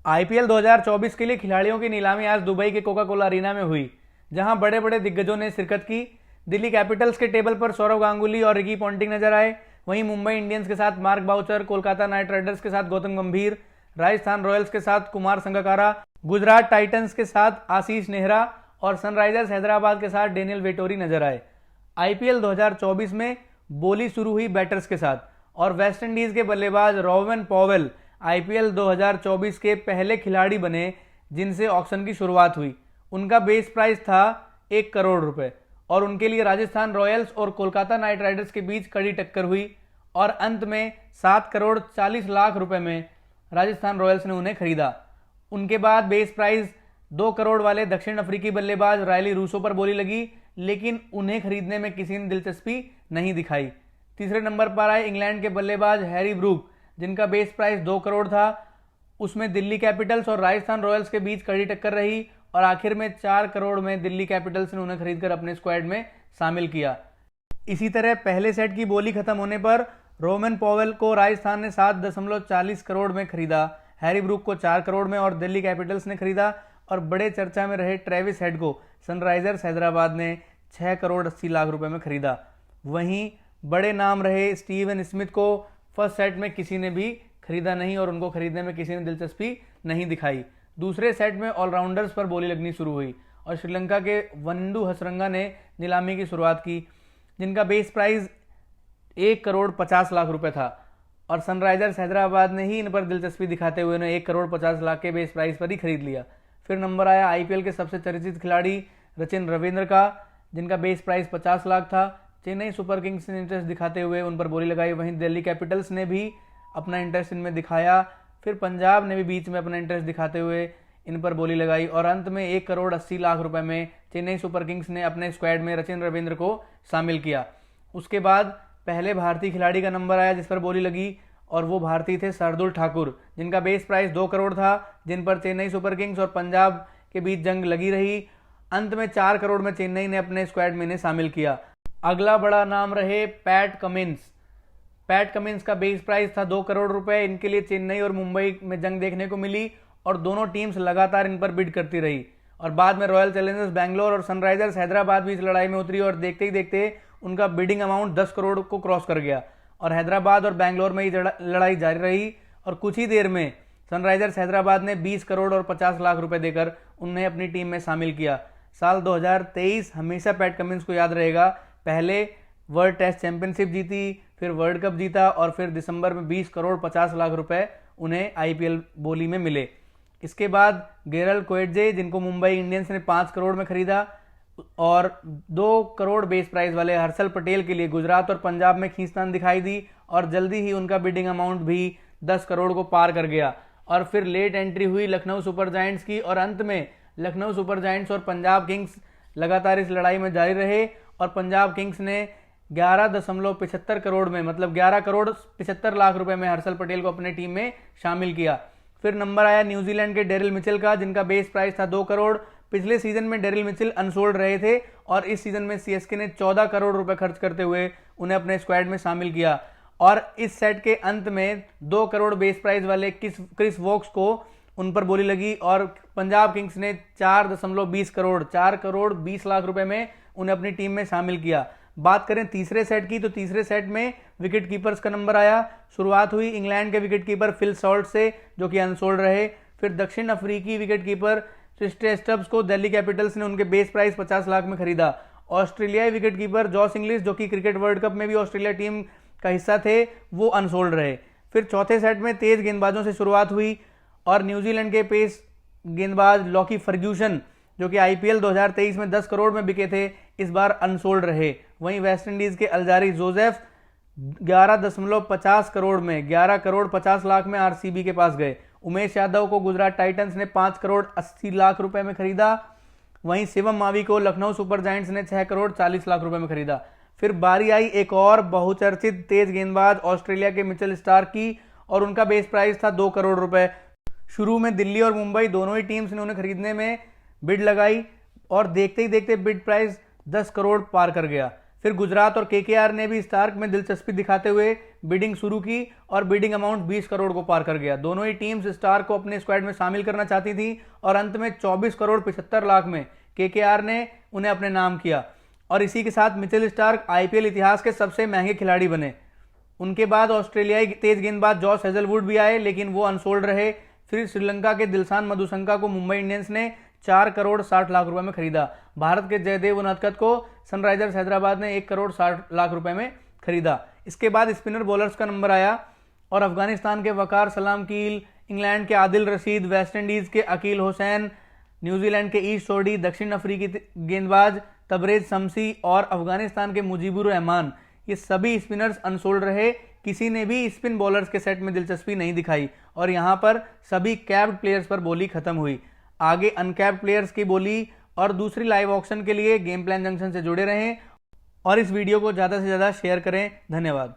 IPL 2024 के लिए खिलाड़ियों की नीलामी आज दुबई के कोका कोला अरीना में हुई, जहां बड़े बड़े दिग्गजों ने शिरकत की। दिल्ली कैपिटल्स के टेबल पर सौरव गांगुली और रिकी पॉन्टिंग नजर आए। वहीं मुंबई इंडियंस के साथ Mark Boucher, Kolkata night Riders के साथ गौतम गंभीर, राजस्थान रॉयल्स के साथ कुमार संगकारा, गुजरात टाइटंस के साथ आशीष नेहरा और सनराइजर्स हैदराबाद के साथ डेनियल वेटोरी नजर आए। आईपीएल 2024 में बोली शुरू हुई बैटर्स के साथ और वेस्टइंडीज के बल्लेबाज रोवन पॉवेल आईपीएल 2024 के पहले खिलाड़ी बने जिनसे ऑक्शन की शुरुआत हुई। उनका बेस प्राइस था 1 करोड़ रुपए और उनके लिए राजस्थान रॉयल्स और कोलकाता नाइट राइडर्स के बीच कड़ी टक्कर हुई और अंत में 7 करोड़ 40 लाख रुपए में राजस्थान रॉयल्स ने उन्हें खरीदा। उनके बाद बेस प्राइस 2 करोड़ वाले दक्षिण अफ्रीकी बल्लेबाज रायली रूसो पर बोली लगी, लेकिन उन्हें खरीदने में किसी ने दिलचस्पी नहीं दिखाई। तीसरे नंबर पर आए इंग्लैंड के बल्लेबाज हैरी ब्रूक, जिनका बेस प्राइस 2 करोड़ था। उसमें दिल्ली कैपिटल्स और राजस्थान रॉयल्स के बीच कड़ी टक्कर रही और आखिर में 4 करोड़ में दिल्ली कैपिटल्स ने उन्हें खरीदकर अपने स्क्वाड में शामिल किया। इसी तरह पहले सेट की बोली खत्म होने पर रोवन पॉवेल को राजस्थान ने 7.40 करोड़ में खरीदा, हैरी ब्रूक को 4 करोड़ में और दिल्ली कैपिटल्स ने खरीदा और बड़े चर्चा में रहे ट्रेविस हेड को सनराइजर्स हैदराबाद ने 6 करोड़ 80 लाख रुपए में खरीदा। वहीं बड़े नाम रहे स्टीवन स्मिथ को फर्स्ट सेट में किसी ने भी खरीदा नहीं और उनको खरीदने में किसी ने दिलचस्पी नहीं दिखाई। दूसरे सेट में ऑलराउंडर्स पर बोली लगनी शुरू हुई और श्रीलंका के वनिंदु हसरंगा ने नीलामी की शुरुआत की, जिनका बेस प्राइस 1 करोड़ 50 लाख रुपए था और सनराइजर्स हैदराबाद ने ही इन पर दिलचस्पी दिखाते हुए उन्हें 1 करोड़ 50 लाख के बेस प्राइस पर ही खरीद लिया। फिर नंबर आया आईपीएल के सबसे चर्चित खिलाड़ी रचिन रविंद्र का, जिनका बेस प्राइस 50 लाख था। चेन्नई सुपर किंग्स ने इंटरेस्ट दिखाते हुए उन पर बोली लगाई। वहीं दिल्ली कैपिटल्स ने भी अपना इंटरेस्ट इनमें दिखाया। फिर पंजाब ने भी बीच में अपना इंटरेस्ट दिखाते हुए इन पर बोली लगाई और अंत में 1 करोड़ 80 लाख रुपए में चेन्नई सुपर किंग्स ने अपने स्क्वाड में रचिन रविंद्र को शामिल किया। उसके बाद पहले भारतीय खिलाड़ी का नंबर आया जिस पर बोली लगी और वो भारतीय थे शार्दुल ठाकुर, जिनका बेस प्राइस 2 करोड़ था, जिन पर चेन्नई सुपर किंग्स और पंजाब के बीच जंग लगी रही। अंत में 4 करोड़ में चेन्नई ने अपने स्क्वाड में इन्हें शामिल किया। अगला बड़ा नाम रहे पैट कमिंस। पैट कमिंस का बेस प्राइस था 2 करोड़ रुपए। इनके लिए चेन्नई और मुंबई में जंग देखने को मिली और दोनों टीम्स लगातार इन पर बिड करती रही और बाद में रॉयल चैलेंजर्स बैंगलोर और सनराइजर्स हैदराबाद भी इस लड़ाई में उतरी और देखते ही देखते उनका बिडिंग अमाउंट 10 करोड़ को क्रॉस कर गया और हैदराबाद और बैंगलोर में ये लड़ाई जारी रही और कुछ ही देर में सनराइजर्स हैदराबाद ने 20 करोड़ और 50 लाख रुपए देकर उन्हें अपनी टीम में शामिल किया। साल 2023 हमेशा पैट कमिंस को याद रहेगा। पहले वर्ल्ड टेस्ट चैंपियनशिप जीती, फिर वर्ल्ड कप जीता और फिर दिसंबर में 20 करोड़ 50 लाख रुपए उन्हें आईपीएल बोली में मिले। इसके बाद गेरल कोएट्जे, जिनको मुंबई इंडियंस ने 5 करोड़ में खरीदा और 2 करोड़ बेस प्राइस वाले हर्षल पटेल के लिए गुजरात और पंजाब में खींचतान दिखाई दी और जल्दी ही उनका बिडिंग अमाउंट भी 10 करोड़ को पार कर गया। और फिर लेट एंट्री हुई लखनऊ सुपर जायंट्स की और अंत में लखनऊ सुपर जायंट्स और पंजाब किंग्स लगातार इस लड़ाई में जारी रहे और पंजाब किंग्स ने 11.75 करोड़ में, मतलब 11 करोड़ 75 लाख रुपए में हर्षल पटेल को अपने टीम में शामिल किया। फिर नंबर आया न्यूजीलैंड के डेरिल मिचेल का, जिनका बेस प्राइस था 2 करोड़। पिछले सीजन में डेरिल मिचेल अनसोल्ड रहे थे और इस सीजन में सीएसके ने 14 करोड़ रुपए खर्च करते हुए उन्हें अपने स्क्वाड में शामिल किया और इस सेट के अंत में 2 करोड़ बेस प्राइस वाले क्रिस वोक्स को उन पर बोली लगी और पंजाब किंग्स ने 4 करोड़ 20 लाख रुपए में उन्हें अपनी टीम में शामिल किया। बात करें तीसरे सेट की तो तीसरे सेट में विकेट कीपर्स का नंबर आया। शुरुआत हुई इंग्लैंड के विकेट कीपर फिल सॉल्ट से, जो कि अनसोल्ड रहे। फिर दक्षिण अफ्रीकी विकेट कीपर ट्रिस्टे स्टब्स को दिल्ली कैपिटल्स ने उनके बेस प्राइस 50 लाख में खरीदा। ऑस्ट्रेलियाई विकेट कीपर जॉस इंग्लिश, जो कि क्रिकेट वर्ल्ड कप में भी ऑस्ट्रेलिया टीम का हिस्सा थे, वो अनसोल्ड रहे। फिर चौथे सेट में तेज गेंदबाजों से शुरुआत हुई और न्यूजीलैंड के पेस गेंदबाज लॉकी फर्ग्यूसन, जो कि आईपीएल 2023 में 10 करोड़ में बिके थे, इस बार अनसोल्ड रहे। वहीं वेस्टइंडीज के अल्जारी जोसेफ 11.50 करोड़ में 11 करोड़ 50 लाख में आरसीबी के पास गए। उमेश यादव को गुजरात टाइटंस ने 5 करोड़ 80 लाख रुपए में खरीदा। वहीं शिवम मावी को लखनऊ सुपर जायंट्स ने 6 करोड़ 40 लाख रुपए में खरीदा। फिर बारी आई एक और बहुचर्चित तेज गेंदबाज ऑस्ट्रेलिया के मिचेल स्टार्क की और उनका बेस प्राइस था 2 करोड़ रुपए। शुरू में दिल्ली और मुंबई दोनों ही टीम्स ने उन्हें खरीदने में बिड लगाई और देखते ही देखते बिड प्राइस 10 करोड़ पार कर गया। फिर गुजरात और केकेआर ने भी स्टार्क में दिलचस्पी दिखाते हुए बिडिंग शुरू की और बिडिंग अमाउंट 20 करोड़ को पार कर गया। दोनों ही टीम्स स्टार्क को अपने स्क्वाड में शामिल करना चाहती थी और अंत में 24 करोड़ 75 लाख में केकेआर ने उन्हें अपने नाम किया और इसी के साथ मिचेल स्टार्क आईपीएल इतिहास के सबसे महंगे खिलाड़ी बने। उनके बाद ऑस्ट्रेलियाई तेज गेंदबाज जॉस हेजलवुड भी आए, लेकिन वो अनसोल्ड रहे। फिर श्रीलंका के दिलशान मधुशंका को मुंबई इंडियंस ने 4 करोड़ 60 लाख रुपए में खरीदा। भारत के जयदेव उनदकत को सनराइजर्स हैदराबाद ने 1 करोड़ 60 लाख रुपए में खरीदा। इसके बाद स्पिनर बॉलर्स का नंबर आया और अफगानिस्तान के वकार सलाम कील, इंग्लैंड के आदिल रशीद, वेस्ट इंडीज के अकील हुसैन, न्यूजीलैंड के ईश सोडी, दक्षिण अफ्रीकी गेंदबाज तबरेज शम्सी और अफगानिस्तान के मुजीबुर रहमान, ये सभी स्पिनर्स अनसोल्ड रहे। किसी ने भी स्पिन बॉलर्स के सेट में दिलचस्पी नहीं दिखाई और यहां पर सभी कैप्ड प्लेयर्स पर बोली खत्म हुई। आगे अनकैप्ड प्लेयर्स की बोली और दूसरी लाइव ऑक्शन के लिए गेम प्लान जंक्शन से जुड़े रहें और इस वीडियो को ज़्यादा से ज़्यादा शेयर करें। धन्यवाद।